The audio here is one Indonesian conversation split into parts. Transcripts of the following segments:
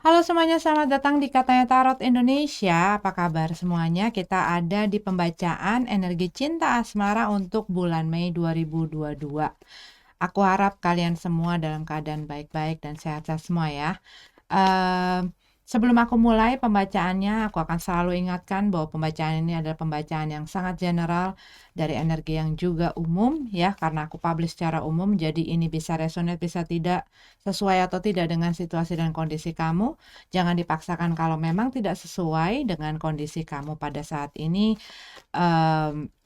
Halo semuanya, selamat datang di Katanya Tarot Indonesia. Apa kabar semuanya? Kita ada di pembacaan energi cinta asmara untuk bulan Mei 2022. Aku harap kalian semua dalam keadaan baik-baik dan sehat-sehat semua ya. Eee, Sebelum aku mulai pembacaannya, aku akan selalu ingatkan bahwa pembacaan ini adalah pembacaan yang sangat general dari energi yang juga umum ya, karena aku publish secara umum, jadi ini bisa resonate, bisa tidak, sesuai atau tidak dengan situasi dan kondisi kamu. Jangan dipaksakan kalau memang tidak sesuai dengan kondisi kamu pada saat ini. mmm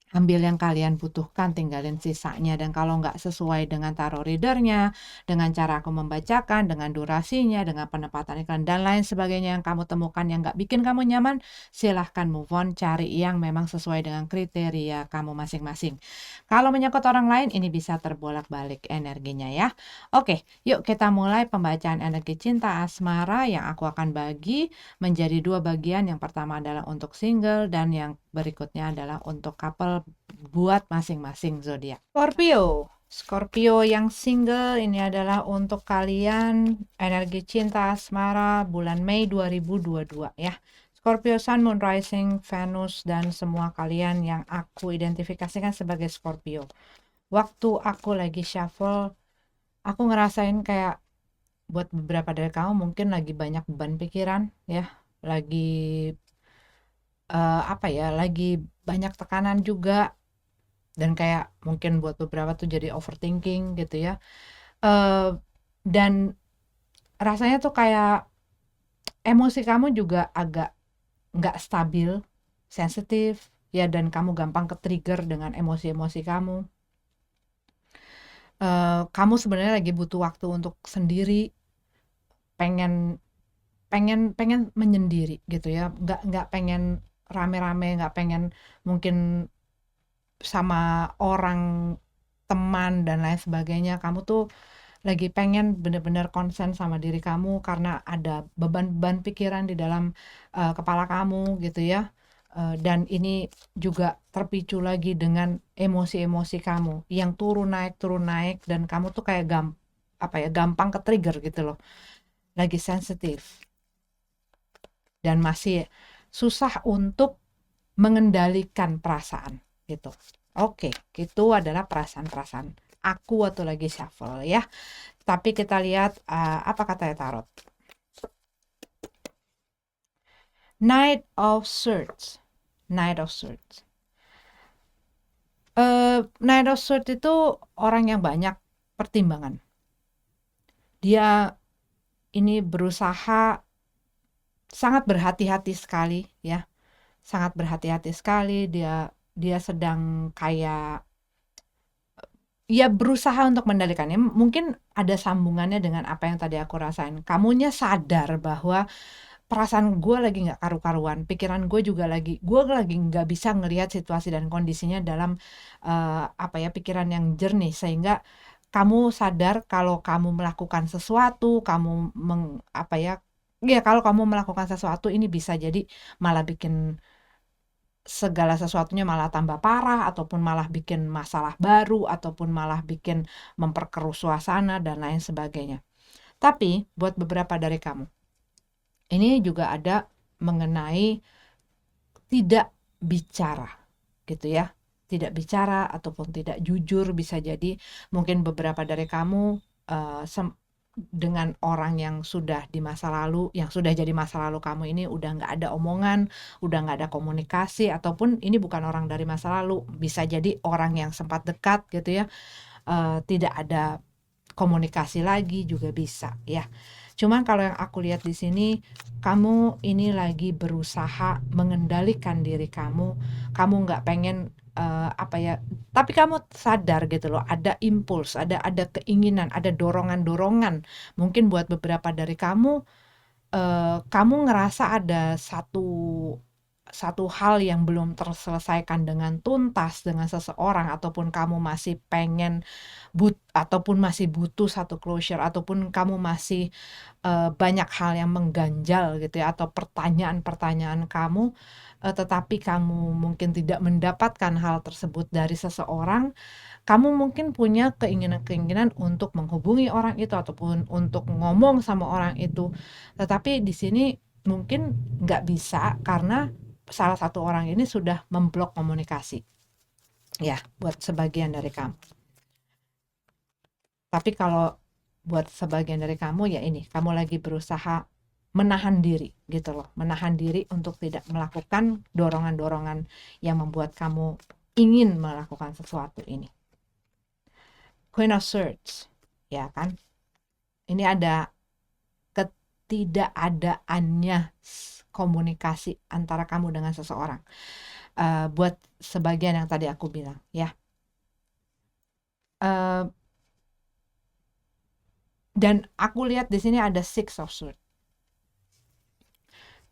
Ambil yang kalian butuhkan, tinggalin sisanya. Dan kalau nggak sesuai dengan tarot readernya, dengan cara aku membacakan, dengan durasinya, dengan penempatan iklan, dan lain sebagainya yang kamu temukan yang nggak bikin kamu nyaman, silahkan move on, cari yang memang sesuai dengan kriteria kamu masing-masing. Kalau menyangkut orang lain, ini bisa terbolak-balik energinya ya. Oke, yuk kita mulai pembacaan energi cinta asmara yang aku akan bagi menjadi dua bagian. Yang pertama adalah untuk single dan yang berikutnya adalah untuk couple buat masing-masing zodiak. Scorpio yang single ini adalah untuk kalian energi cinta asmara bulan Mei 2022 ya. Scorpio Sun, Moon Rising, Venus, dan semua kalian yang aku identifikasikan sebagai Scorpio. Waktu aku lagi shuffle, aku ngerasain kayak buat beberapa dari kamu mungkin lagi banyak beban pikiran ya, lagi apa ya, lagi banyak tekanan juga, dan kayak mungkin buat beberapa tuh jadi overthinking gitu ya. Eee, dan rasanya tuh kayak emosi kamu juga agak nggak stabil, sensitif ya, dan kamu gampang ke-trigger dengan emosi-emosi kamu. Kamu sebenarnya lagi butuh waktu untuk sendiri, pengen pengen pengen menyendiri gitu ya, nggak pengen rame-rame, nggak pengen mungkin sama orang, teman, dan lain sebagainya. Kamu tuh lagi pengen bener-bener konsen sama diri kamu karena ada beban-beban pikiran di dalam kepala kamu gitu ya. Dan ini juga terpicu lagi dengan emosi-emosi kamu yang turun naik, dan kamu tuh kayak apa ya, gampang ke trigger gitu loh, lagi sensitif dan masih susah untuk mengendalikan perasaan gitu. Oke, itu adalah perasaan-perasaan aku waktu lagi shuffle ya. Tapi kita lihat apa katanya tarot. Knight of Swords. Knight of Swords. Knight of Swords itu orang yang banyak pertimbangan. Dia ini berusaha sangat berhati-hati sekali ya. Sangat berhati-hati sekali. Dia sedang kayak ya berusaha untuk mengendalikannya. Mungkin ada sambungannya dengan apa yang tadi aku rasain. Kamunya sadar bahwa perasaan gue lagi nggak karu-karuan, pikiran gue lagi nggak bisa ngelihat situasi dan kondisinya dalam apa ya, pikiran yang jernih, sehingga kamu sadar kalau kamu melakukan sesuatu, apa ya, ya kalau kamu melakukan sesuatu ini bisa jadi malah bikin segala sesuatunya malah tambah parah, ataupun malah bikin masalah baru, ataupun malah bikin memperkeruh suasana dan lain sebagainya. Tapi buat beberapa dari kamu, ini juga ada mengenai tidak bicara gitu ya. Tidak bicara ataupun tidak jujur, bisa jadi mungkin beberapa dari kamu eh, dengan orang yang sudah di masa lalu, yang sudah jadi masa lalu kamu ini udah nggak ada omongan, udah nggak ada komunikasi, ataupun ini bukan orang dari masa lalu, bisa jadi orang yang sempat dekat gitu ya, tidak ada komunikasi lagi juga bisa ya. Cuman kalau yang aku lihat di sini, kamu ini lagi berusaha mengendalikan diri kamu. Kamu nggak pengen apa ya, tapi kamu sadar gitu loh, ada impuls, ada keinginan, ada dorongan-dorongan. Mungkin buat beberapa dari kamu, kamu ngerasa ada satu satu hal yang belum terselesaikan dengan tuntas dengan seseorang, ataupun kamu masih pengen ataupun masih butuh satu closure, ataupun kamu masih banyak hal yang mengganjal gitu ya, atau pertanyaan-pertanyaan kamu, tetapi kamu mungkin tidak mendapatkan hal tersebut dari seseorang, kamu mungkin punya keinginan-keinginan untuk menghubungi orang itu ataupun untuk ngomong sama orang itu, tetapi di sini mungkin nggak bisa karena salah satu orang ini sudah memblok komunikasi ya buat sebagian dari kamu. Tapi kalau buat sebagian dari kamu ya ini, kamu lagi berusaha menahan diri gitu loh, menahan diri untuk tidak melakukan dorongan-dorongan yang membuat kamu ingin melakukan sesuatu ini. Queen of Swords, ya kan? Ini ada ketidakadaannya komunikasi antara kamu dengan seseorang. Buat sebagian yang tadi aku bilang, ya. Dan aku lihat di sini ada Six of Swords.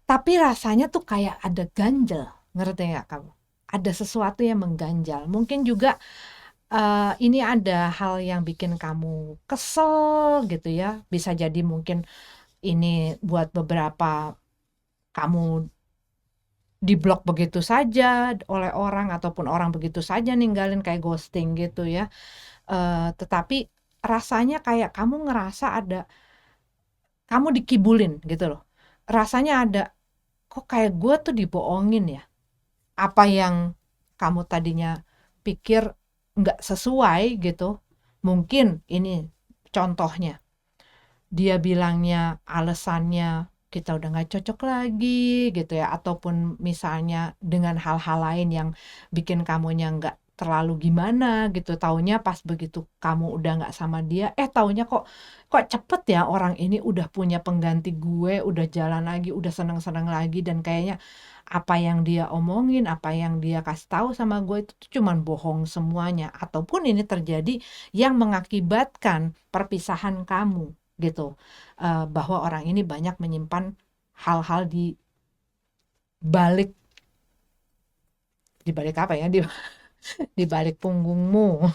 Tapi rasanya tuh kayak ada ganjel, ngerti nggak kamu? Ada sesuatu yang mengganjal. Mungkin juga ini ada hal yang bikin kamu kesel gitu ya. Bisa jadi mungkin ini buat beberapa kamu diblok begitu saja oleh orang, ataupun orang begitu saja ninggalin kayak ghosting gitu ya. Tetapi rasanya kayak kamu ngerasa ada, kamu dikibulin gitu loh. Rasanya ada, kok kayak gue tuh dibohongin ya. Apa yang kamu tadinya pikir nggak sesuai gitu. Mungkin ini contohnya. Dia bilangnya alasannya kita udah nggak cocok lagi gitu ya, ataupun misalnya dengan hal-hal lain yang bikin kamunya nggak terlalu gimana gitu, taunya pas begitu kamu udah nggak sama dia, taunya kok cepet ya orang ini udah punya pengganti gue, udah jalan lagi, udah seneng-seneng lagi, dan kayaknya apa yang dia omongin, apa yang dia kasih tahu sama gue itu tuh cuman bohong semuanya, ataupun ini terjadi yang mengakibatkan perpisahan kamu gitu, bahwa orang ini banyak menyimpan hal-hal di balik apa ya, di balik punggungmu.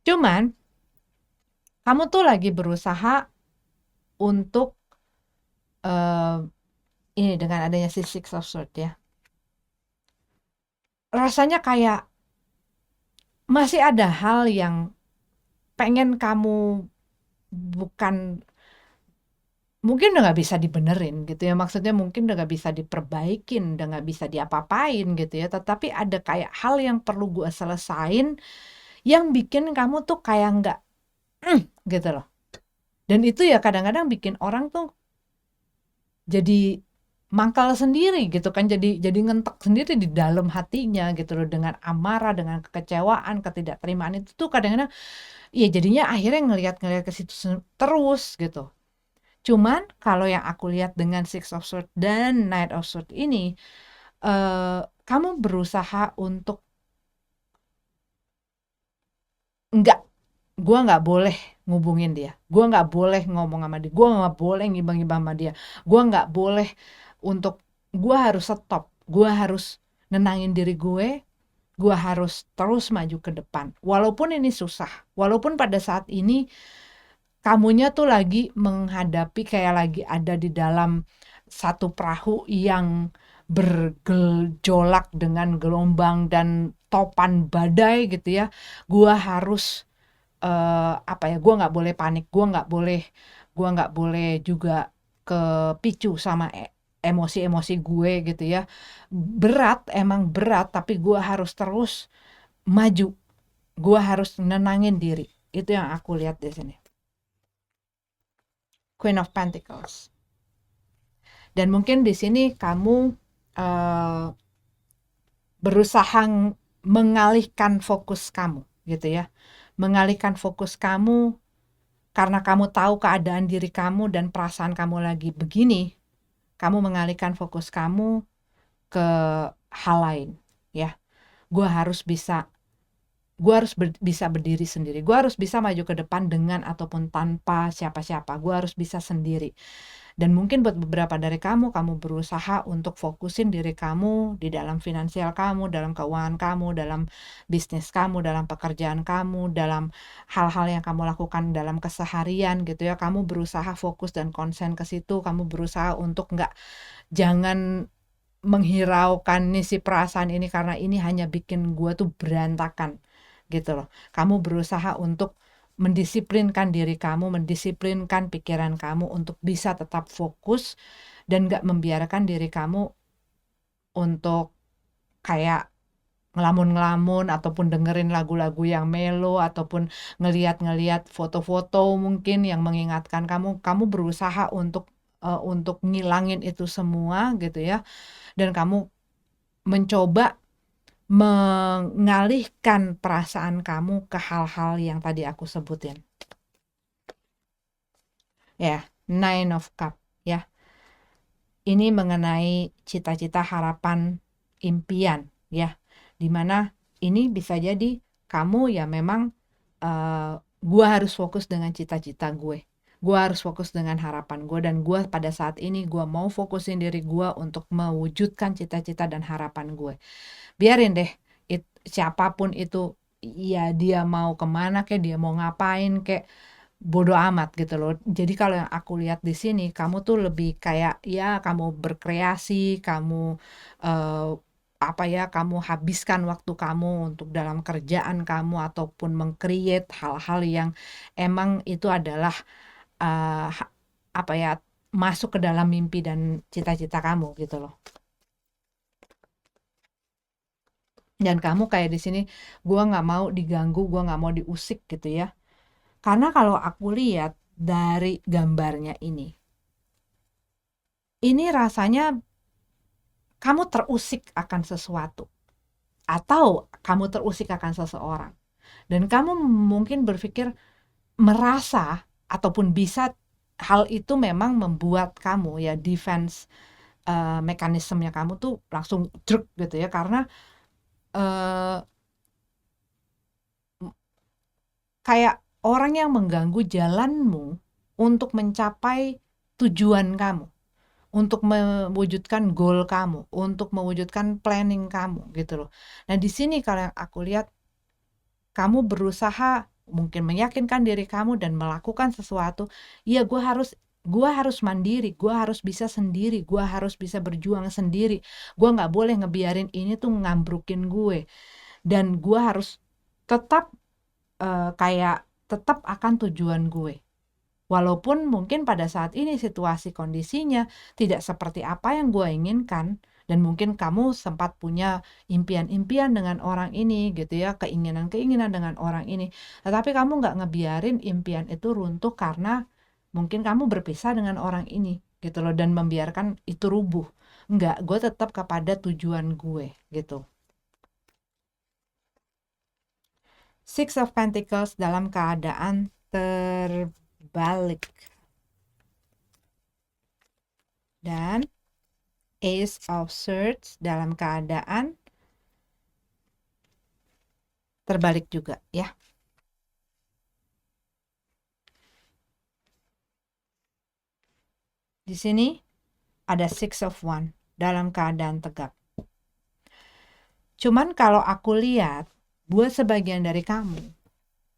Cuman kamu tuh lagi berusaha untuk ini dengan adanya si Six of Swords ya, rasanya kayak masih ada hal yang pengen kamu, bukan mungkin udah nggak bisa dibenerin gitu ya, maksudnya mungkin udah nggak bisa diperbaikin, udah nggak bisa diapa-apain gitu ya, tetapi ada kayak hal yang perlu gue selesain yang bikin kamu tuh kayak nggak gitu loh. Dan itu ya kadang-kadang bikin orang tuh jadi mangkal sendiri gitu kan, jadi ngentek sendiri di dalam hatinya gitu loh, dengan amarah, dengan kekecewaan, ketidakterimaan itu tuh kadang-kadang ya jadinya akhirnya ngelihat ke situ terus gitu. Cuman kalau yang aku lihat dengan Six of Swords dan Knight of Swords ini, kamu berusaha untuk gue nggak boleh ngubungin dia, gue nggak boleh ngomong sama dia, gue nggak boleh ngibang-ngibang sama dia, gue nggak boleh untuk, gue harus stop, gue harus nenangin diri gue harus terus maju ke depan. Walaupun ini susah, walaupun pada saat ini kamunya tuh lagi menghadapi kayak lagi ada di dalam satu perahu yang bergejolak dengan gelombang dan topan badai gitu ya. Gua harus gua nggak boleh panik, gua nggak boleh juga kepicu sama emosi-emosi gue gitu ya. Berat, emang berat, tapi gua harus terus maju. Gua harus nenangin diri. Itu yang aku lihat di sini. Queen of Pentacles. Dan mungkin di sini kamu berusaha mengalihkan fokus kamu gitu ya. Mengalihkan fokus kamu karena kamu tahu keadaan diri kamu dan perasaan kamu lagi begini. Kamu mengalihkan fokus kamu ke hal lain ya. Gue harus bisa gue harus bisa berdiri sendiri, gue harus bisa maju ke depan dengan ataupun tanpa siapa-siapa, gue harus bisa sendiri. Dan mungkin buat beberapa dari kamu berusaha untuk fokusin diri kamu di dalam finansial kamu, dalam keuangan kamu, dalam bisnis kamu, dalam pekerjaan kamu, dalam hal-hal yang kamu lakukan dalam keseharian gitu ya. Kamu berusaha fokus dan konsen ke situ, kamu berusaha untuk jangan menghiraukan si perasaan ini karena ini hanya bikin gue tuh berantakan gitu loh. Kamu berusaha untuk mendisiplinkan diri kamu, mendisiplinkan pikiran kamu untuk bisa tetap fokus dan gak membiarkan diri kamu untuk kayak ngelamun-ngelamun ataupun dengerin lagu-lagu yang melo ataupun ngeliat-ngeliat foto-foto mungkin yang mengingatkan kamu berusaha untuk ngilangin itu semua gitu ya, dan kamu mencoba mengalihkan perasaan kamu ke hal-hal yang tadi aku sebutin. Ya, Nine of Cup ya. Ini mengenai cita-cita, harapan, impian ya. Dimana ini bisa jadi kamu ya memang gue harus fokus dengan cita-cita gue. Gue harus fokus dengan harapan gue, dan gue pada saat ini gue mau fokusin diri gue untuk mewujudkan cita-cita dan harapan gue. Biarin deh siapapun itu, ya dia mau kemana kek, dia mau ngapain kek, bodo amat gitu loh. Jadi kalau yang aku lihat di sini, kamu tuh lebih kayak ya kamu berkreasi, kamu kamu habiskan waktu kamu untuk dalam kerjaan kamu ataupun meng-create hal-hal yang emang itu adalah masuk ke dalam mimpi dan cita-cita kamu gitu loh. Dan kamu kayak di sini, gue nggak mau diganggu, gue nggak mau diusik gitu ya. Karena kalau aku lihat dari gambarnya ini rasanya kamu terusik akan sesuatu, atau kamu terusik akan seseorang, dan kamu mungkin berpikir, merasa ataupun bisa hal itu memang membuat kamu ya defense mekanismenya kamu tuh langsung druk gitu ya, karena kayak orang yang mengganggu jalanmu untuk mencapai tujuan kamu, untuk mewujudkan goal kamu, untuk mewujudkan planning kamu gitu loh. Nah di sini kalau yang aku lihat, kamu berusaha mungkin meyakinkan diri kamu dan melakukan sesuatu. Ya gue harus mandiri, gue harus bisa sendiri, gue harus bisa berjuang sendiri, gue nggak boleh ngebiarin ini tuh ngambrukin gue, dan gue harus tetap tetap akan tujuan gue. Walaupun mungkin pada saat ini situasi kondisinya tidak seperti apa yang gue inginkan, dan mungkin kamu sempat punya impian-impian dengan orang ini gitu ya, keinginan-keinginan dengan orang ini, tetapi kamu nggak ngebiarin impian itu runtuh karena mungkin kamu berpisah dengan orang ini gitu loh, dan membiarkan itu rubuh. Enggak, gue tetap kepada tujuan gue gitu. Six of Pentacles dalam keadaan terbalik, dan Ace of Swords dalam keadaan terbalik juga ya. Di sini ada Six of Wands dalam keadaan tegak. Cuman kalau aku lihat, buat sebagian dari kamu,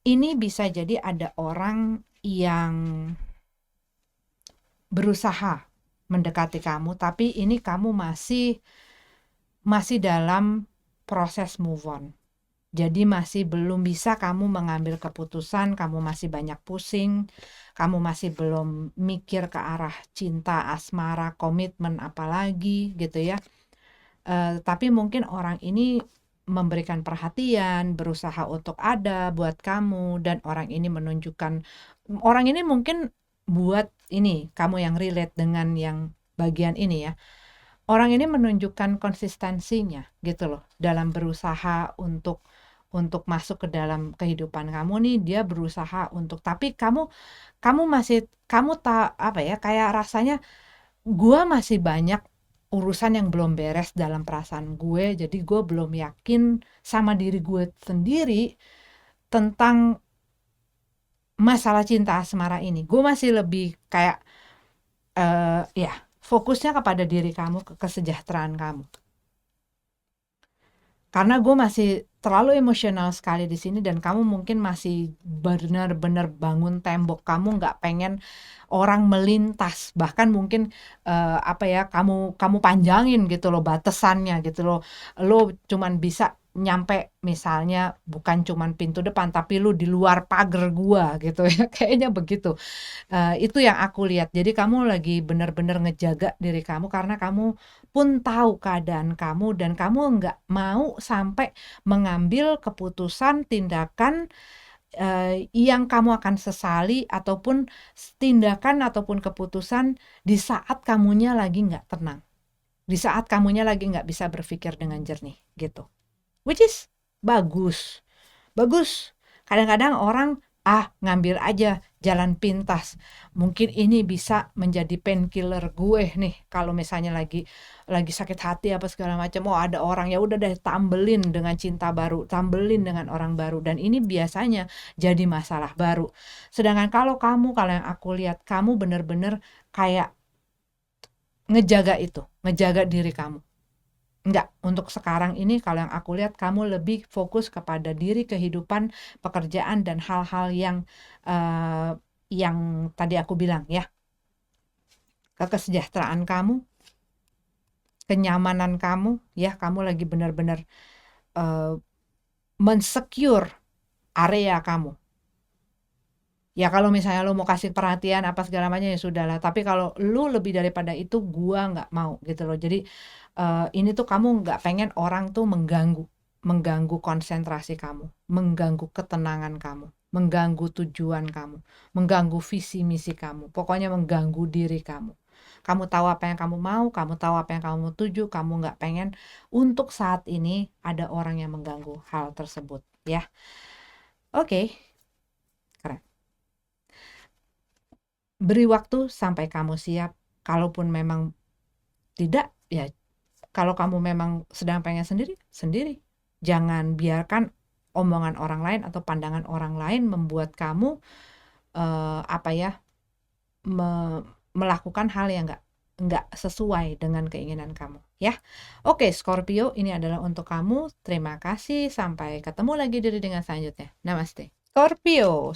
ini bisa jadi ada orang yang berusaha mendekati kamu, tapi ini kamu masih dalam proses move on. Jadi masih belum bisa kamu mengambil keputusan, kamu masih banyak pusing, kamu masih belum mikir ke arah cinta, asmara, komitmen apalagi gitu ya. Tapi mungkin orang ini memberikan perhatian, berusaha untuk ada buat kamu, dan orang ini mungkin buat ini kamu yang relate dengan yang bagian ini ya. Orang ini menunjukkan konsistensinya gitu loh dalam berusaha untuk masuk ke dalam kehidupan kamu nih. Dia berusaha tapi kamu tak kayak rasanya, gua masih banyak urusan yang belum beres dalam perasaan gue, jadi gue belum yakin sama diri gue sendiri tentang masalah cinta asmara ini. Gue masih lebih kayak ya fokusnya kepada diri kamu, ke kesejahteraan kamu. Karena gue masih terlalu emosional sekali di sini, dan kamu mungkin masih benar-benar bangun tembok, kamu nggak pengen orang melintas, bahkan mungkin kamu panjangin gitu loh batasannya gitu loh, lo cuman bisa nyampe misalnya bukan cuman pintu depan, tapi lu di luar pagar gua gitu ya kayaknya begitu. Itu yang aku lihat. Jadi kamu lagi benar-benar ngejaga diri kamu karena kamu pun tahu keadaan kamu, dan kamu nggak mau sampai mengambil keputusan, tindakan yang kamu akan sesali, ataupun tindakan ataupun keputusan di saat kamunya lagi nggak tenang, di saat kamunya lagi nggak bisa berpikir dengan jernih gitu. Which is bagus. Bagus. Kadang-kadang orang ngambil aja jalan pintas. Mungkin ini bisa menjadi painkiller gue nih kalau misalnya lagi sakit hati apa segala macam. Oh, ada orang, ya udah deh tambelin dengan cinta baru, tambelin dengan orang baru, dan ini biasanya jadi masalah baru. Sedangkan kalau yang aku lihat, kamu bener-bener kayak ngejaga itu, ngejaga diri kamu. Enggak, untuk sekarang ini kalau yang aku lihat kamu lebih fokus kepada diri, kehidupan, pekerjaan, dan hal-hal yang tadi aku bilang ya, kesejahteraan kamu, kenyamanan kamu, ya kamu lagi benar-benar mensecure area kamu. Ya kalau misalnya lo mau kasih perhatian apa segala macam ya sudahlah, tapi kalau lu lebih daripada itu gua nggak mau gitu loh. Jadi ini tuh kamu nggak pengen orang tuh mengganggu konsentrasi kamu, mengganggu ketenangan kamu, mengganggu tujuan kamu, mengganggu visi misi kamu, pokoknya mengganggu diri kamu. Kamu tahu apa yang kamu mau, kamu tahu apa yang kamu tuju, kamu nggak pengen untuk saat ini ada orang yang mengganggu hal tersebut ya. Oke, keren. Beri waktu sampai kamu siap. Kalaupun memang tidak, ya kalau kamu memang sedang pengen sendiri, sendiri. Jangan biarkan omongan orang lain atau pandangan orang lain membuat kamu melakukan hal yang nggak sesuai dengan keinginan kamu ya. Oke, Scorpio, ini adalah untuk kamu. Terima kasih, sampai ketemu lagi di readingan selanjutnya. Namaste. Scorpio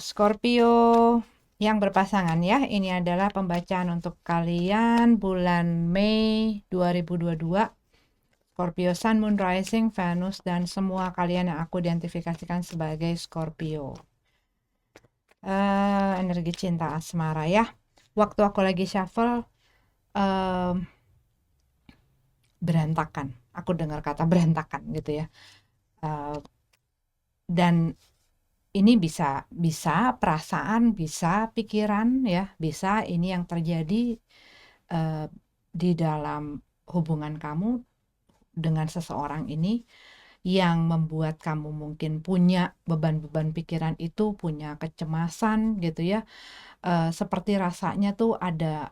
yang berpasangan ya, ini adalah pembacaan untuk kalian bulan Mei 2022. Scorpio Sun, Moon, Rising, Venus, dan semua kalian yang aku identifikasikan sebagai Scorpio. Energi cinta asmara ya. Waktu aku lagi shuffle berantakan. Aku dengar kata berantakan gitu ya. Dan ini bisa perasaan, bisa pikiran ya, bisa ini yang terjadi di dalam hubungan kamu dengan seseorang ini, yang membuat kamu mungkin punya beban-beban pikiran itu, punya kecemasan gitu ya. Seperti rasanya tuh ada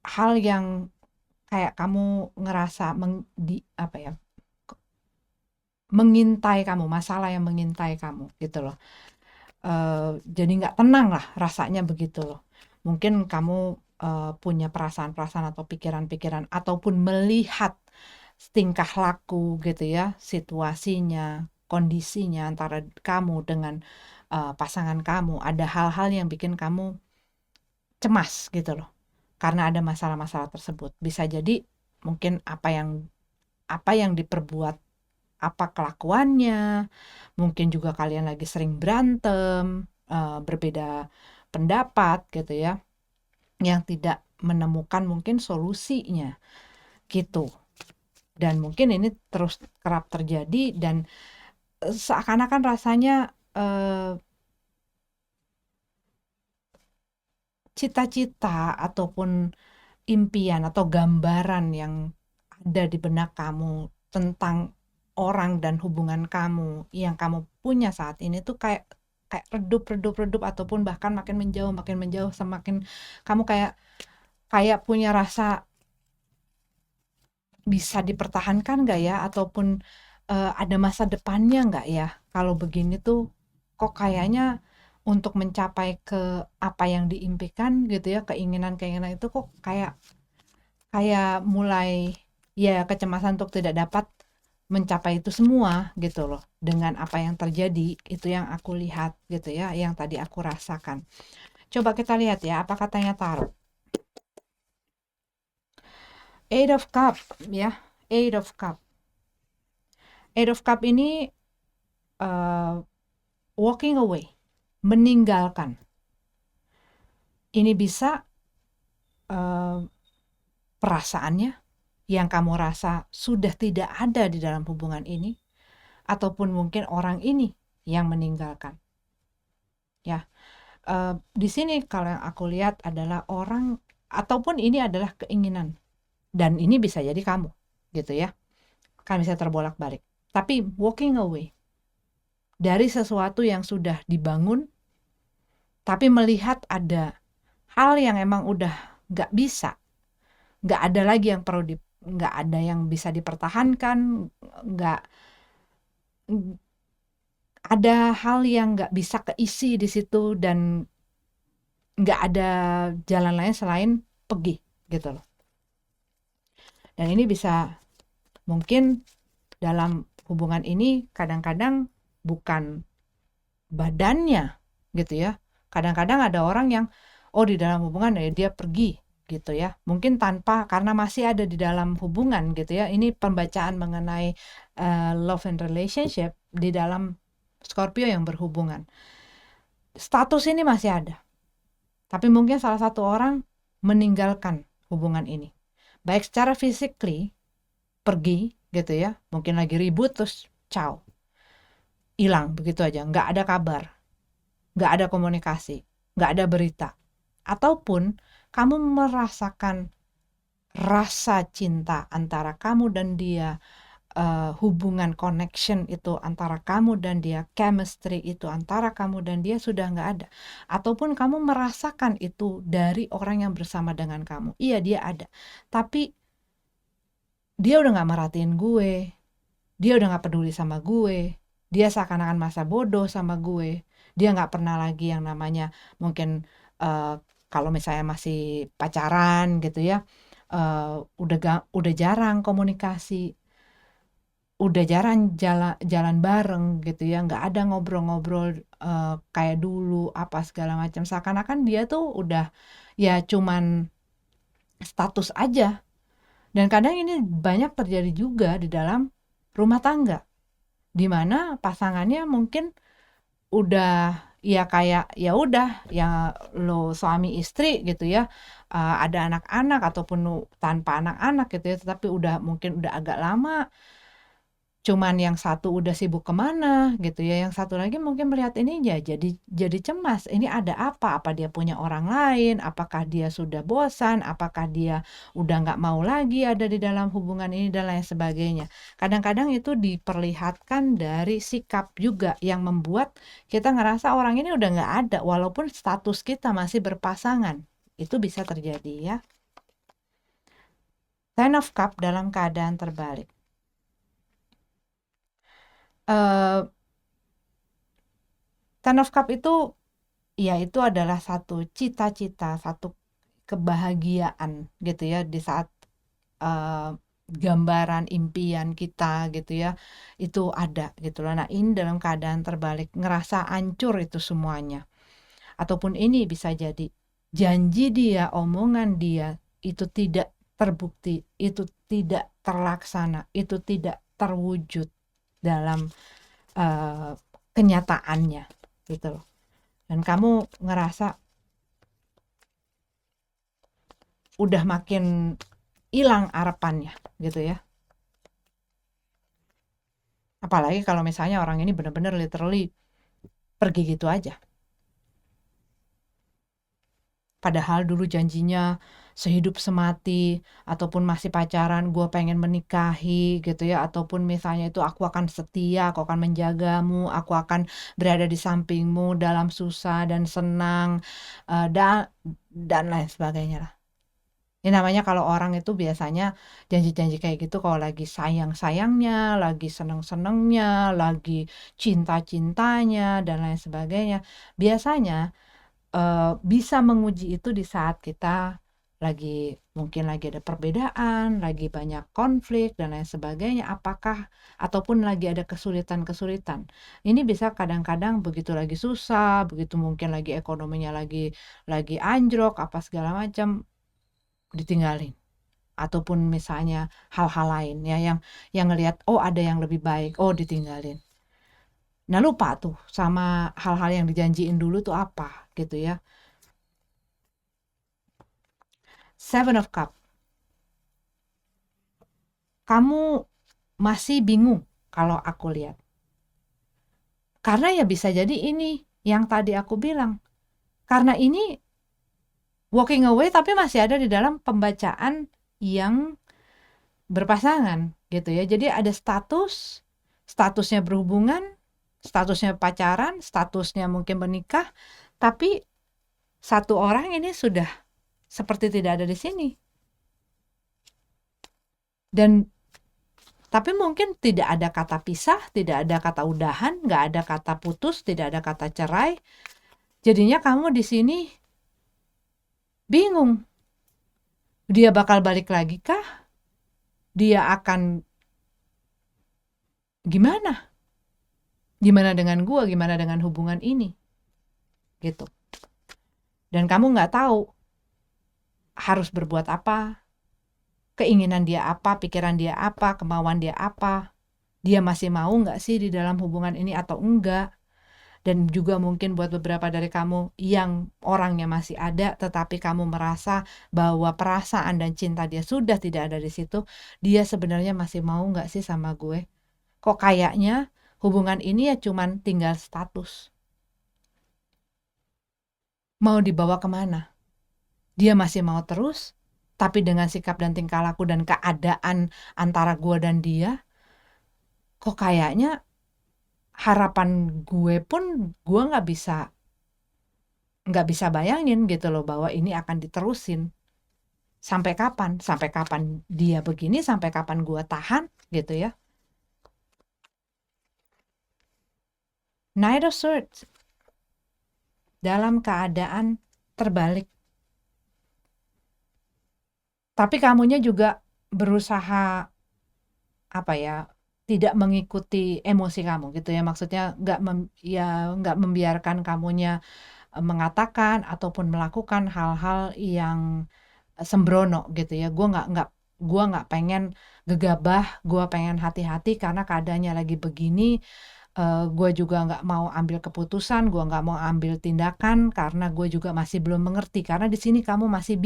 hal yang kayak kamu ngerasa mengintai kamu, masalah yang mengintai kamu gitu loh. Jadi nggak tenang lah rasanya begitu loh. Mungkin kamu punya perasaan-perasaan atau pikiran-pikiran, ataupun melihat tingkah laku gitu ya, situasinya, kondisinya antara kamu dengan pasangan kamu, ada hal-hal yang bikin kamu cemas gitu loh, karena ada masalah-masalah tersebut. Bisa jadi mungkin apa yang diperbuat, apa kelakuannya, mungkin juga kalian lagi sering berantem, berbeda pendapat gitu ya, yang tidak menemukan mungkin solusinya gitu. Dan mungkin ini terus kerap terjadi, dan seakan-akan rasanya cita-cita ataupun impian atau gambaran yang ada di benak kamu tentang orang dan hubungan kamu yang kamu punya saat ini tuh kayak redup, ataupun bahkan makin menjauh, semakin kamu kayak kayak punya rasa bisa dipertahankan nggak ya, ataupun ada masa depannya nggak ya? Kalau begini tuh kok kayaknya untuk mencapai ke apa yang diimpikan gitu ya, keinginan-keinginan itu kok kayak kayak mulai ya kecemasan untuk tidak dapat mencapai itu semua gitu loh. Dengan apa yang terjadi, itu yang aku lihat gitu ya, yang tadi aku rasakan. Coba kita lihat ya, apa katanya tarot. Eight of Cup ya, Eight of Cup. Eight of Cup ini walking away, meninggalkan. Ini bisa perasaannya yang kamu rasa sudah tidak ada di dalam hubungan ini, ataupun mungkin orang ini yang meninggalkan. Ya, di sini kalau yang aku lihat adalah orang, ataupun ini adalah keinginan, dan ini bisa jadi kamu, gitu ya. Kan bisa terbolak-balik. Tapi walking away dari sesuatu yang sudah dibangun, tapi melihat ada hal yang emang udah nggak bisa, nggak ada lagi yang perlu nggak ada yang bisa dipertahankan, nggak ada hal yang nggak bisa keisi di situ, dan nggak ada jalan lain selain pergi gitu loh. Dan ini bisa mungkin dalam hubungan ini kadang-kadang bukan badannya gitu ya. Kadang-kadang ada orang yang di dalam hubungan ya dia pergi gitu ya. Mungkin tanpa, karena masih ada di dalam hubungan gitu ya. Ini pembacaan mengenai love and relationship di dalam Scorpio yang berhubungan. Status ini masih ada. Tapi mungkin salah satu orang meninggalkan hubungan ini. Baik secara physically, pergi gitu ya. Mungkin lagi ribut terus ciao. Hilang begitu aja, nggak ada kabar. Nggak ada komunikasi, nggak ada berita. Ataupun kamu merasakan rasa cinta antara kamu dan dia, hubungan connection itu antara kamu dan dia, chemistry itu antara kamu dan dia sudah nggak ada. Ataupun kamu merasakan itu dari orang yang bersama dengan kamu. Iya, dia ada. Tapi dia udah nggak merhatiin gue, dia udah nggak peduli sama gue, dia seakan-akan masa bodoh sama gue, dia nggak pernah lagi yang namanya mungkin kalau misalnya masih pacaran gitu ya, udah jarang komunikasi, udah jarang jalan bareng gitu ya, nggak ada ngobrol-ngobrol kayak dulu apa segala macam, seakan-akan dia tuh udah ya cuman status aja. Dan kadang ini banyak terjadi juga di dalam rumah tangga, di mana pasangannya mungkin udah ya kayak ya udah ya lo suami istri gitu ya, ada anak-anak ataupun tanpa anak-anak gitu ya, tetapi udah mungkin udah agak lama, cuman yang satu udah sibuk kemana gitu ya, yang satu lagi mungkin melihat ini ya jadi cemas, ini ada apa dia punya orang lain, apakah dia sudah bosan, apakah dia udah nggak mau lagi ada di dalam hubungan ini dan lain sebagainya. Kadang-kadang itu diperlihatkan dari sikap juga yang membuat kita ngerasa orang ini udah nggak ada walaupun status kita masih berpasangan. Itu bisa terjadi ya. Ten of Cup dalam keadaan terbalik. Ten of Cup itu ya itu adalah satu cita-cita, satu kebahagiaan gitu ya, di saat gambaran impian kita gitu ya, itu ada gitu loh. Nah ini dalam keadaan terbalik, ngerasa hancur itu semuanya. Ataupun ini bisa jadi janji dia, omongan dia itu tidak terbukti, itu tidak terlaksana, itu tidak terwujud dalam kenyataannya gitu loh. Dan kamu ngerasa udah makin hilang harapannya gitu ya. Apalagi kalau misalnya orang ini benar-benar literally pergi gitu aja. Padahal dulu janjinya sehidup semati, ataupun masih pacaran, gue pengen menikahi gitu ya, ataupun misalnya itu aku akan setia, aku akan menjagamu, aku akan berada di sampingmu dalam susah dan senang, dan lain sebagainya lah. Ya namanya kalau orang itu biasanya janji-janji kayak gitu kalau lagi sayang-sayangnya, lagi seneng-senengnya, lagi cinta-cintanya, dan lain sebagainya. Biasanya bisa menguji itu di saat kita mungkin lagi ada perbedaan, lagi banyak konflik dan lain sebagainya, ataupun lagi ada kesulitan-kesulitan. Ini bisa kadang-kadang begitu lagi susah, begitu mungkin lagi ekonominya lagi anjlok apa segala macam, ditinggalin. Ataupun misalnya hal-hal lain ya yang ngelihat oh ada yang lebih baik, oh ditinggalin. Nah lupa tuh sama hal-hal yang dijanjiin dulu tuh apa gitu ya. Seven of Cup. Kamu masih bingung kalau aku lihat. Karena ya bisa jadi ini yang tadi aku bilang. Karena ini walking away tapi masih ada di dalam pembacaan yang berpasangan gitu ya. Jadi ada statusnya berhubungan, statusnya pacaran, statusnya mungkin menikah, tapi satu orang ini sudah seperti tidak ada di sini. Dan tapi mungkin tidak ada kata pisah, tidak ada kata udahan, nggak ada kata putus, tidak ada kata cerai. Jadinya kamu di sini bingung. Dia bakal balik lagi kah? Dia akan gimana? Gimana dengan gua? Gimana dengan hubungan ini? Gitu. Dan kamu nggak tahu harus berbuat apa, keinginan dia apa, pikiran dia apa, kemauan dia apa. Dia masih mau nggak sih di dalam hubungan ini atau enggak? Dan juga mungkin buat beberapa dari kamu yang orangnya masih ada, tetapi kamu merasa bahwa perasaan dan cinta dia sudah tidak ada di situ, dia sebenarnya masih mau nggak sih sama gue? Kok kayaknya hubungan ini ya cuman tinggal status. Mau dibawa kemana? Dia masih mau terus, tapi dengan sikap dan tingkah laku dan keadaan antara gue dan dia, kok kayaknya harapan gue pun gue nggak bisa bayangin gitu loh bahwa ini akan diterusin. Sampai kapan? Sampai kapan dia begini? Sampai kapan gua tahan gitu ya? Knight of Swords dalam keadaan terbalik. Tapi kamunya juga berusaha apa ya? Tidak mengikuti emosi kamu gitu ya. Maksudnya nggak membiarkan kamunya mengatakan ataupun melakukan hal-hal yang sembrono gitu ya. Gua nggak pengen gegabah, gua pengen hati-hati karena keadaannya lagi begini. Gue juga nggak mau ambil keputusan, gue nggak mau ambil tindakan karena gue juga masih belum mengerti. Karena di sini kamu masih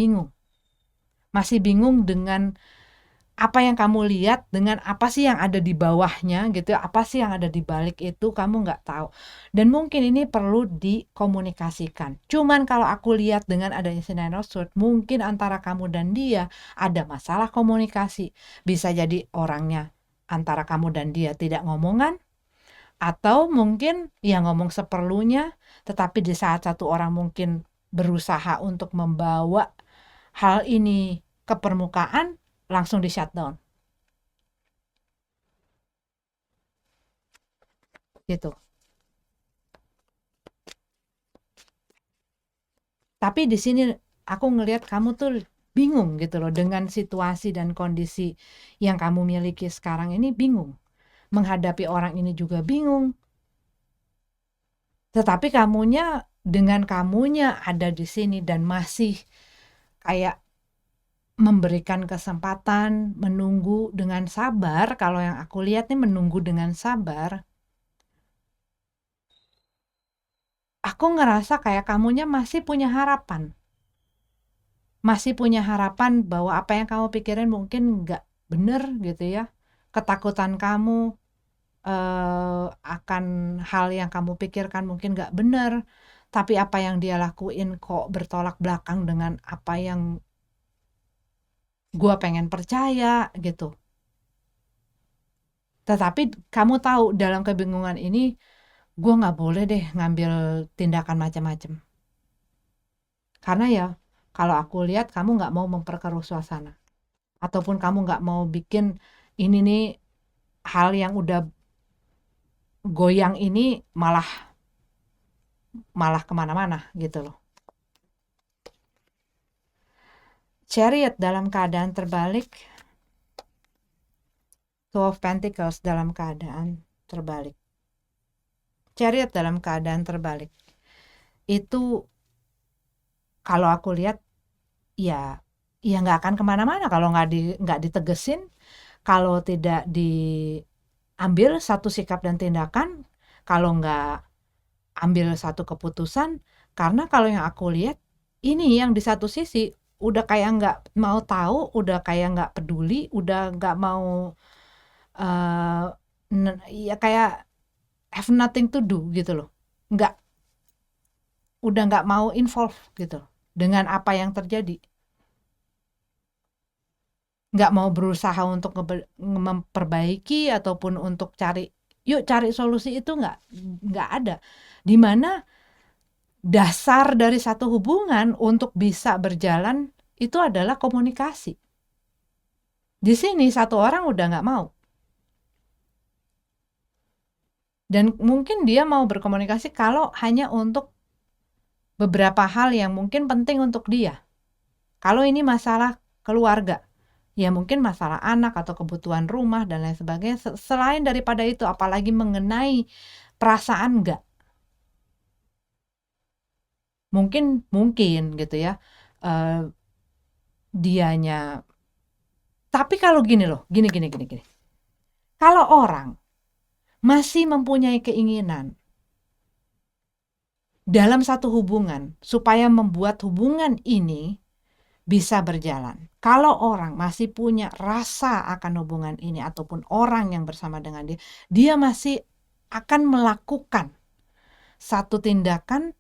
bingung dengan apa yang kamu lihat, dengan apa sih yang ada di bawahnya gitu, apa sih yang ada di balik itu kamu nggak tahu. Dan mungkin ini perlu dikomunikasikan. Cuman kalau aku lihat dengan adanya Nine of Swords, mungkin antara kamu dan dia ada masalah komunikasi. Bisa jadi orangnya antara kamu dan dia tidak ngomongan, atau mungkin ya ngomong seperlunya, tetapi di saat satu orang mungkin berusaha untuk membawa hal ini ke permukaan, langsung di shutdown. Gitu. Tapi di sini aku ngelihat kamu tuh bingung gitu loh dengan situasi dan kondisi yang kamu miliki sekarang ini bingung. Menghadapi orang ini juga bingung. Tetapi dengan kamunya ada di sini dan masih kayak memberikan kesempatan, menunggu dengan sabar. Kalau yang aku lihat nih menunggu dengan sabar. Aku ngerasa kayak kamunya masih punya harapan. Masih punya harapan bahwa apa yang kamu pikirin mungkin nggak bener gitu ya. Ketakutan kamu akan hal yang kamu pikirkan mungkin nggak bener. Tapi apa yang dia lakuin kok bertolak belakang dengan apa yang gue pengen percaya gitu. Tetapi kamu tahu dalam kebingungan ini gue nggak boleh deh ngambil tindakan macam-macam. Karena ya Kalau aku lihat kamu nggak mau memperkeruh suasana, ataupun kamu nggak mau bikin ini nih hal yang udah goyang ini malah malah kemana-mana gitu loh. Chariot dalam keadaan terbalik, Two of Pentacles dalam keadaan terbalik. Chariot dalam keadaan terbalik itu kalau aku lihat ya nggak akan kemana-mana kalau nggak ditegesin, kalau tidak diambil satu sikap dan tindakan, kalau nggak ambil satu keputusan. Karena kalau yang aku lihat ini yang di satu sisi udah kayak nggak mau tahu, udah kayak nggak peduli, udah nggak mau uh, ya kayak have nothing to do gitu loh, nggak udah nggak mau involve gitu loh dengan apa yang terjadi, nggak mau berusaha untuk memperbaiki ataupun untuk cari solusi. Itu nggak ada. Dimana dasar dari satu hubungan untuk bisa berjalan itu adalah komunikasi. Di sini satu orang udah nggak mau, dan mungkin dia mau berkomunikasi kalau hanya untuk beberapa hal yang mungkin penting untuk dia. Kalau ini masalah keluarga, ya mungkin masalah anak atau kebutuhan rumah dan lain sebagainya. Selain daripada itu, apalagi mengenai perasaan enggak. Mungkin gitu ya. Dianya. Tapi kalau gini loh, gini. Kalau orang masih mempunyai keinginan dalam satu hubungan supaya membuat hubungan ini bisa berjalan. Kalau orang masih punya rasa akan hubungan ini ataupun orang yang bersama dengan dia, dia masih akan melakukan satu tindakan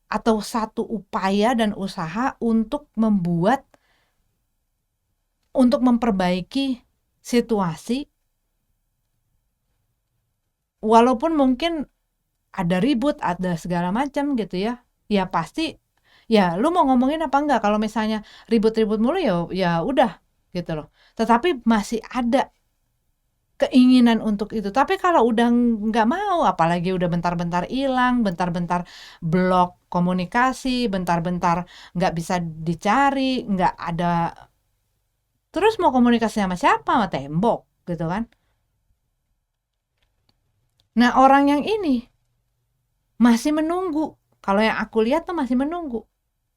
atau satu upaya dan usaha untuk memperbaiki situasi, walaupun mungkin ada ribut, ada segala macam gitu ya. Ya pasti ya lu mau ngomongin apa enggak, kalau misalnya ribut-ribut mulu ya udah gitu loh. Tetapi masih ada keinginan untuk itu. Tapi kalau udah nggak mau, apalagi udah bentar-bentar hilang, bentar-bentar blok komunikasi, bentar-bentar nggak bisa dicari, nggak ada, terus mau komunikasi sama siapa? Sama tembok gitu kan. Nah, orang yang ini masih menunggu. Kalau yang aku lihat tuh masih menunggu.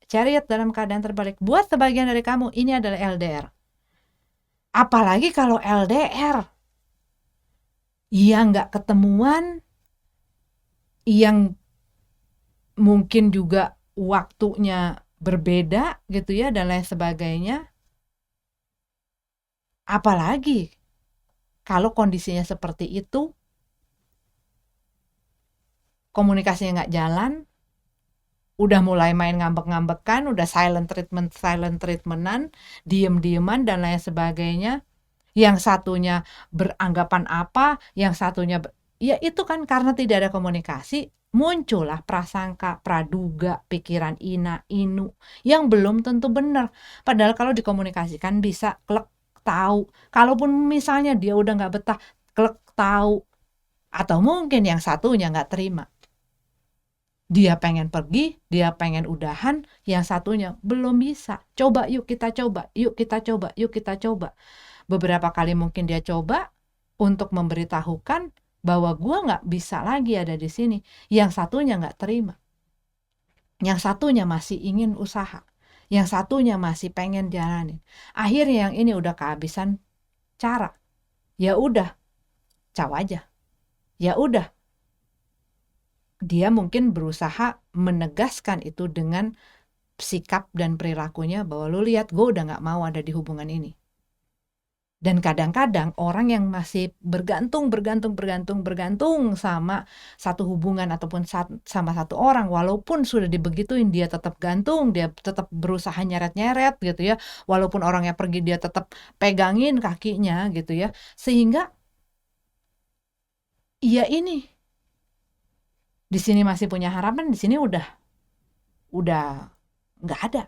Chariot dalam keadaan terbalik. Buat sebagian dari kamu ini adalah LDR. Apalagi kalau LDR yang nggak ketemuan, yang mungkin juga waktunya berbeda gitu ya dan lain sebagainya. Apalagi kalau kondisinya seperti itu, komunikasinya nggak jalan, udah mulai main ngambek-ngambekan, udah silent treatmentan, diem-dieman dan lain sebagainya. Yang satunya beranggapan apa, yang satunya ya itu kan karena tidak ada komunikasi, muncullah prasangka, praduga, pikiran inu yang belum tentu benar. Padahal kalau dikomunikasikan bisa klek tahu. Kalaupun misalnya dia udah nggak betah, klek tahu. Atau mungkin yang satunya nggak terima. Dia pengen pergi, dia pengen udahan, yang satunya belum bisa. Coba yuk kita coba, yuk kita coba, yuk kita coba. Beberapa kali mungkin dia coba untuk memberitahukan bahwa gue nggak bisa lagi ada di sini. Yang satunya nggak terima. Yang satunya masih ingin usaha. Yang satunya masih pengen jalanin. Akhirnya yang ini udah kehabisan cara. Ya udah, caw aja. Ya udah. Dia mungkin berusaha menegaskan itu dengan sikap dan perilakunya bahwa lu lihat gue udah gak mau ada di hubungan ini. Dan kadang-kadang orang yang masih bergantung sama satu hubungan ataupun sama satu orang, walaupun sudah dibegituin dia tetap gantung, dia tetap berusaha nyeret-nyeret gitu ya, walaupun orangnya pergi dia tetap pegangin kakinya gitu ya, sehingga ya ini di sini masih punya harapan, di sini udah nggak ada.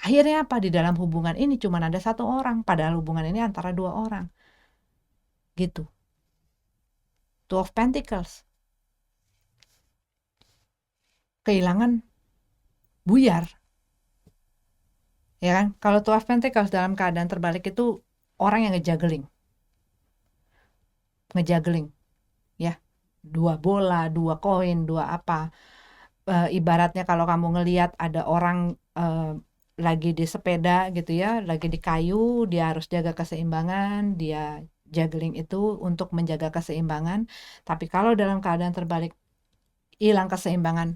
Akhirnya apa? Di dalam hubungan ini cuma ada satu orang, padahal hubungan ini antara dua orang. Gitu. Two of Pentacles. Kehilangan, buyar. Ya kan? Kalau Two of Pentacles dalam keadaan terbalik itu orang yang ngejuggling. Ya. Dua bola, dua koin, dua apa. Ibaratnya kalau kamu ngelihat ada orang lagi di sepeda gitu ya, lagi di kayu, dia harus jaga keseimbangan, dia juggling itu untuk menjaga keseimbangan. Tapi kalau dalam keadaan terbalik, hilang keseimbangan,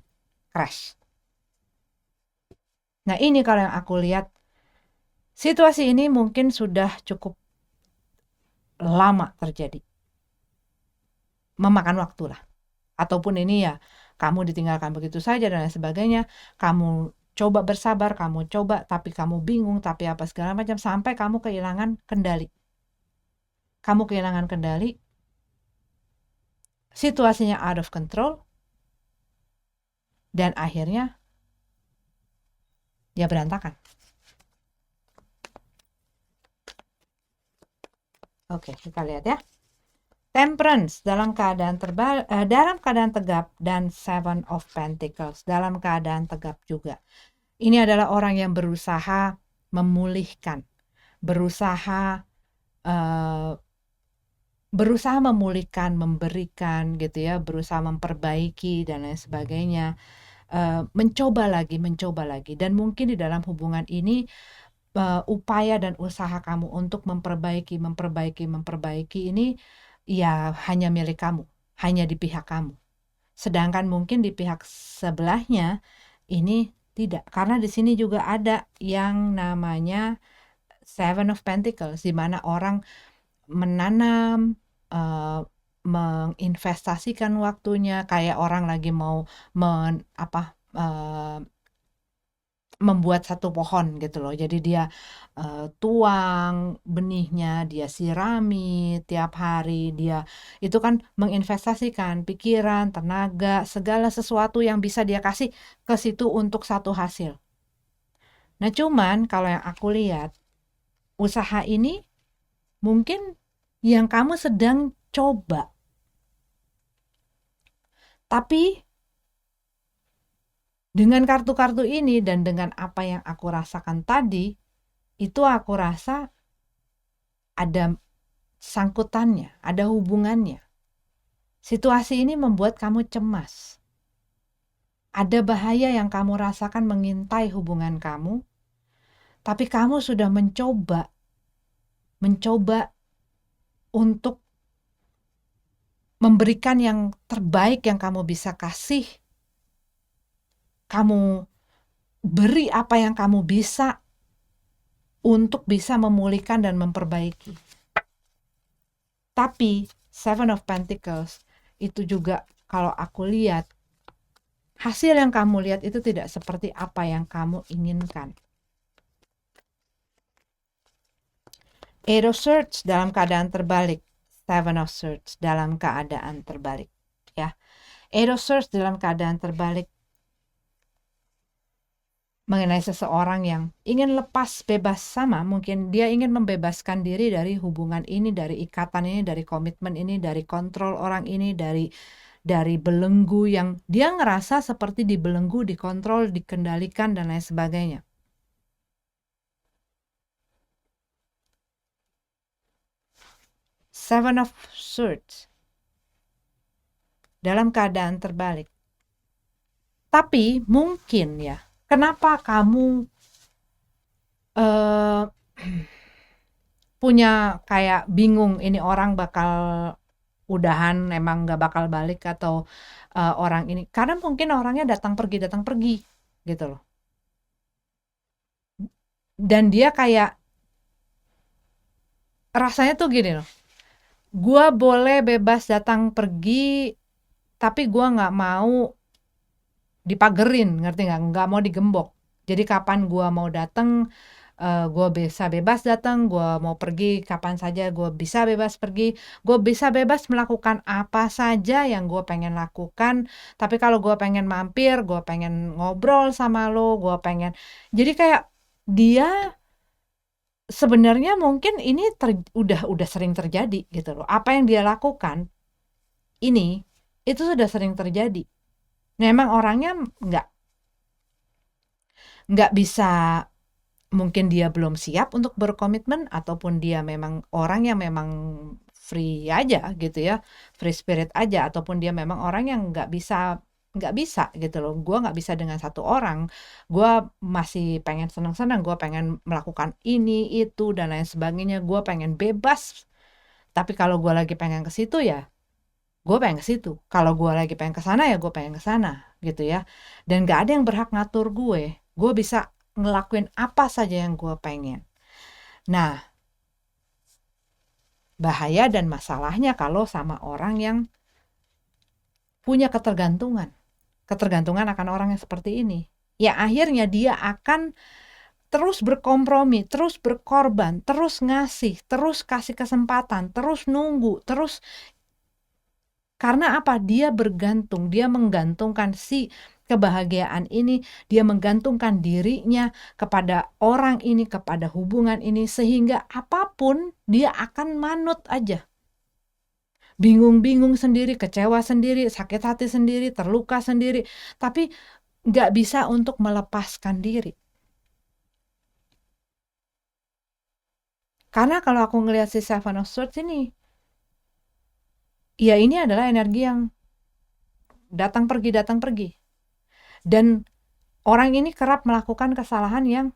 crash. Nah ini kalau yang aku lihat, situasi ini mungkin sudah cukup lama terjadi. Memakan waktu lah. Ataupun ini ya, kamu ditinggalkan begitu saja dan lain sebagainya, kamu coba bersabar, kamu coba tapi kamu bingung, tapi apa segala macam, sampai kamu kehilangan kendali. Kamu kehilangan kendali, situasinya out of control, dan akhirnya ya berantakan. Oke, kita lihat ya. Temperance dalam keadaan tegap, dan Seven of Pentacles dalam keadaan tegap juga. Ini adalah orang yang berusaha memulihkan, berusaha memulihkan, memberikan gitu ya, berusaha memperbaiki dan lain sebagainya. Mencoba lagi, dan mungkin di dalam hubungan ini upaya dan usaha kamu untuk memperbaiki ini ya hanya milik kamu, hanya di pihak kamu. Sedangkan mungkin di pihak sebelahnya ini tidak, karena di sini juga ada yang namanya Seven of Pentacles, di mana orang menanam, menginvestasikan waktunya, kayak orang lagi mau membuat satu pohon gitu loh. Jadi dia tuang benihnya, dia sirami tiap hari, dia itu kan menginvestasikan pikiran, tenaga, segala sesuatu yang bisa dia kasih ke situ untuk satu hasil. Nah cuman kalau yang aku lihat, usaha ini mungkin yang kamu sedang coba, tapi dengan kartu-kartu ini dan dengan apa yang aku rasakan tadi, itu aku rasa ada sangkutannya, ada hubungannya. Situasi ini membuat kamu cemas. Ada bahaya yang kamu rasakan mengintai hubungan kamu, tapi kamu sudah mencoba untuk memberikan yang terbaik yang kamu bisa kasih. Kamu beri apa yang kamu bisa untuk bisa memulihkan dan memperbaiki. Tapi Seven of Pentacles itu juga kalau aku lihat, hasil yang kamu lihat itu tidak seperti apa yang kamu inginkan. Eight of Swords dalam keadaan terbalik, Seven of Swords dalam keadaan terbalik, ya. Eight of Swords dalam keadaan terbalik mengenai seseorang yang ingin lepas bebas, sama mungkin dia ingin membebaskan diri dari hubungan ini, dari ikatan ini, dari komitmen ini, dari kontrol orang ini, dari belenggu yang dia ngerasa seperti dibelenggu, dikontrol, dikendalikan dan lain sebagainya. Seven of Swords dalam keadaan terbalik. Tapi mungkin ya, kenapa kamu punya kayak bingung, ini orang bakal udahan, emang gak bakal balik, atau orang ini, karena mungkin orangnya datang pergi gitu loh. Dan dia kayak rasanya tuh gini loh, gua boleh bebas datang pergi, tapi gua gak mau dipagerin, ngerti nggak mau digembok. Jadi kapan gua mau datang, gue bisa bebas datang, gue mau pergi kapan saja, gue bisa bebas pergi, gue bisa bebas melakukan apa saja yang gue pengen lakukan. Tapi kalau gue pengen mampir, gue pengen ngobrol sama lo, gue pengen, jadi kayak dia sebenarnya mungkin ini udah sering terjadi gitu loh. Apa yang dia lakukan ini itu sudah sering terjadi. Memang orangnya nggak bisa, mungkin dia belum siap untuk berkomitmen, ataupun dia memang orang yang memang free aja gitu ya, free spirit aja, ataupun dia memang orang yang nggak bisa gitu loh. Gue nggak bisa dengan satu orang, gue masih pengen senang-senang, gue pengen melakukan ini itu dan lain sebagainya, gue pengen bebas. Tapi kalau gue lagi pengen ke situ ya gue pengen ke situ, kalau gue lagi pengen ke sana ya gue pengen ke sana gitu ya. Dan nggak ada yang berhak ngatur gue bisa ngelakuin apa saja yang gue pengen. Nah, bahaya dan masalahnya kalau sama orang yang punya ketergantungan akan orang yang seperti ini, ya akhirnya dia akan terus berkompromi, terus berkorban, terus ngasih, terus kasih kesempatan, terus nunggu, terus. Karena apa? Dia bergantung, dia menggantungkan si kebahagiaan ini, dia menggantungkan dirinya kepada orang ini, kepada hubungan ini, sehingga apapun dia akan manut aja. Bingung-bingung sendiri, kecewa sendiri, sakit hati sendiri, terluka sendiri, tapi nggak bisa untuk melepaskan diri. Karena kalau aku ngelihat si Seven of Swords ini, ya ini adalah energi yang datang pergi. Dan orang ini kerap melakukan kesalahan yang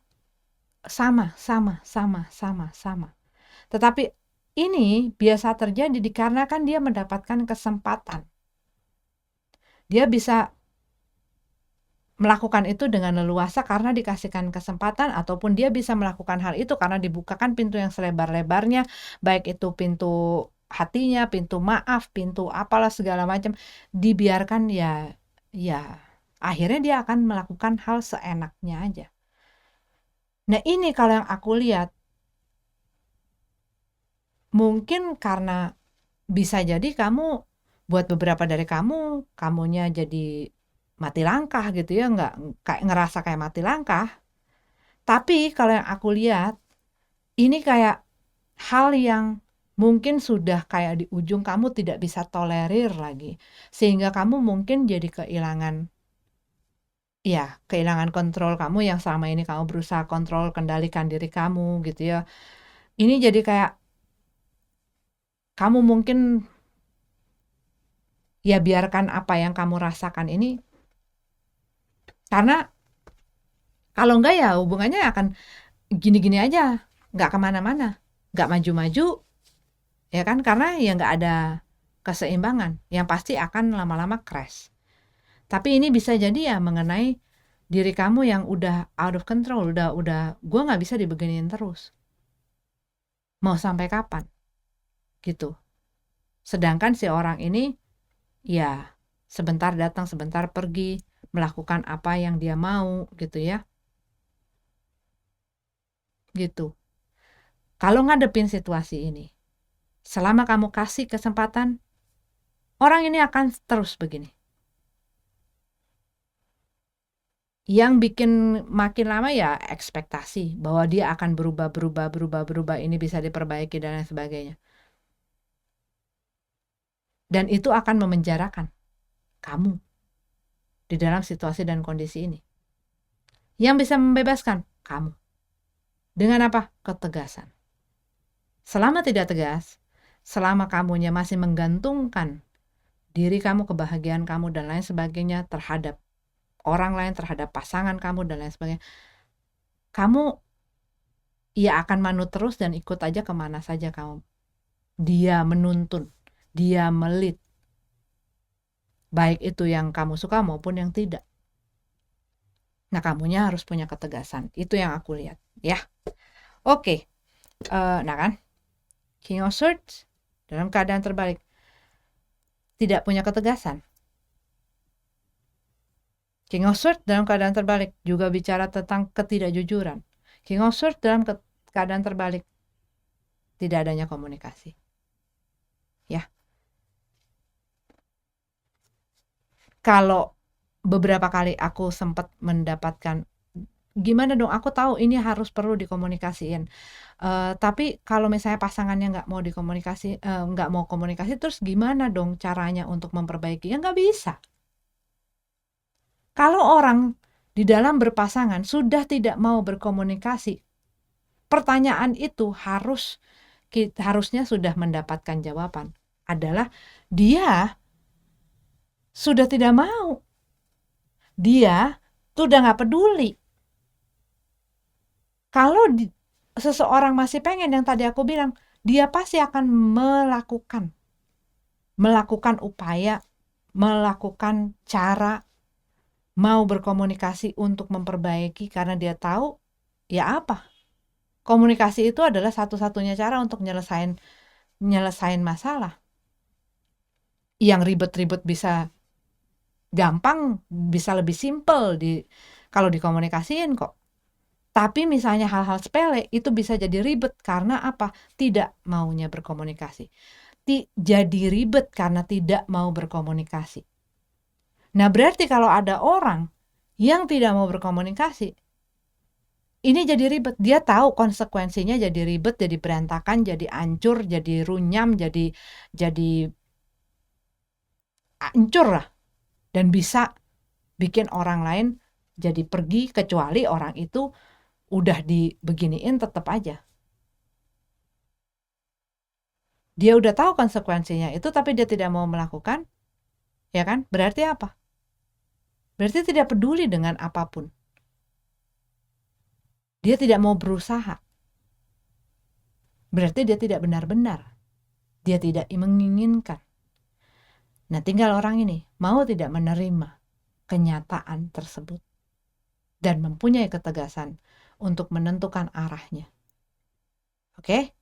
sama. Tetapi ini biasa terjadi dikarenakan dia mendapatkan kesempatan. Dia bisa melakukan itu dengan leluasa karena dikasihkan kesempatan, ataupun dia bisa melakukan hal itu karena dibukakan pintu yang selebar-lebarnya, baik itu pintu hatinya, pintu maaf, pintu apalah segala macam, dibiarkan ya akhirnya dia akan melakukan hal seenaknya aja. Nah, ini kalau yang aku lihat mungkin karena bisa jadi buat beberapa dari kamunya jadi mati langkah gitu ya, nggak kayak ngerasa kayak mati langkah. Tapi kalau yang aku lihat ini kayak hal yang mungkin sudah kayak di ujung kamu tidak bisa tolerir lagi, sehingga kamu mungkin jadi kehilangan kontrol kamu yang selama ini kamu berusaha kontrol, kendalikan diri kamu gitu ya. Ini jadi kayak kamu mungkin ya biarkan apa yang kamu rasakan ini, karena kalau enggak ya hubungannya akan gini-gini aja, nggak kemana-mana, nggak maju-maju, ya kan? Karena ya nggak ada keseimbangan, yang pasti akan lama-lama crash. Tapi ini bisa jadi ya mengenai diri kamu yang udah out of control, udah gue nggak bisa dibeginiin terus. Mau sampai kapan? Gitu. Sedangkan si orang ini ya sebentar datang, sebentar pergi, melakukan apa yang dia mau gitu ya. Gitu. Kalau ngadepin situasi ini, selama kamu kasih kesempatan, orang ini akan terus begini. Yang bikin makin lama ya ekspektasi bahwa dia akan berubah, ini bisa diperbaiki dan lain sebagainya. Dan itu akan memenjarakan kamu di dalam situasi dan kondisi ini. Yang bisa membebaskan kamu. Dengan apa? Ketegasan. Selama tidak tegas, selama kamunya masih menggantungkan diri kamu, kebahagiaan kamu dan lain sebagainya terhadap orang lain, terhadap pasangan kamu dan lain sebagainya, kamu ya akan manut terus dan ikut aja kemana saja kamu. Dia menuntun, dia melit, baik itu yang kamu suka maupun yang tidak. Nah, kamunya harus punya ketegasan. Itu yang aku lihat, ya. Oke. Nah kan, King of Swords dalam keadaan terbalik, tidak punya ketegasan. King of Swords dalam keadaan terbalik juga bicara tentang ketidakjujuran. King of Swords dalam keadaan terbalik, tidak adanya komunikasi. Ya. Kalau beberapa kali aku sempat mendapatkan gimana dong, aku tahu ini harus perlu dikomunikasiin. Tapi kalau misalnya pasangannya nggak mau komunikasi, terus gimana dong caranya untuk memperbaiki? Ya nggak bisa. Kalau orang di dalam berpasangan sudah tidak mau berkomunikasi, pertanyaan itu harusnya sudah mendapatkan jawaban. Adalah dia sudah tidak mau. Dia sudah nggak peduli. Kalau seseorang masih pengen, yang tadi aku bilang, dia pasti akan melakukan upaya, melakukan cara, mau berkomunikasi untuk memperbaiki, karena dia tahu, ya apa? Komunikasi itu adalah satu-satunya cara untuk nyelesain masalah. Yang ribet-ribet bisa gampang, bisa lebih simpel kalau dikomunikasiin kok. Tapi misalnya hal-hal sepele itu bisa jadi ribet karena apa? Tidak maunya berkomunikasi. Jadi ribet karena tidak mau berkomunikasi. Nah, berarti kalau ada orang yang tidak mau berkomunikasi, ini jadi ribet. Dia tahu konsekuensinya, jadi ribet, jadi berantakan, jadi hancur, jadi runyam, jadi hancur lah. Dan bisa bikin orang lain jadi pergi, kecuali orang itu udah dibeginiin tetap aja. Dia udah tahu konsekuensinya itu, tapi dia tidak mau melakukan, ya kan? Berarti apa? Berarti tidak peduli dengan apapun. Dia tidak mau berusaha. Berarti dia tidak benar-benar. Dia tidak menginginkan. Nah, tinggal orang ini mau tidak menerima kenyataan tersebut dan mempunyai ketegasan untuk menentukan arahnya. Oke?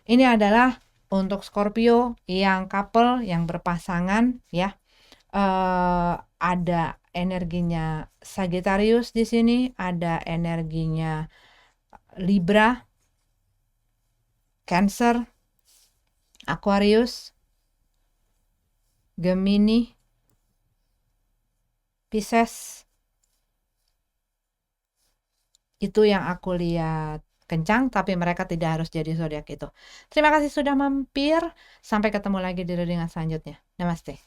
Ini adalah untuk Scorpio yang couple, yang berpasangan, ya. Ada energinya Sagittarius di sini, ada energinya Libra, Cancer, Aquarius, Gemini, Pisces. Itu yang aku lihat kencang, tapi mereka tidak harus jadi zodiak itu. Terima kasih sudah mampir. Sampai ketemu lagi di readingan selanjutnya. Namaste.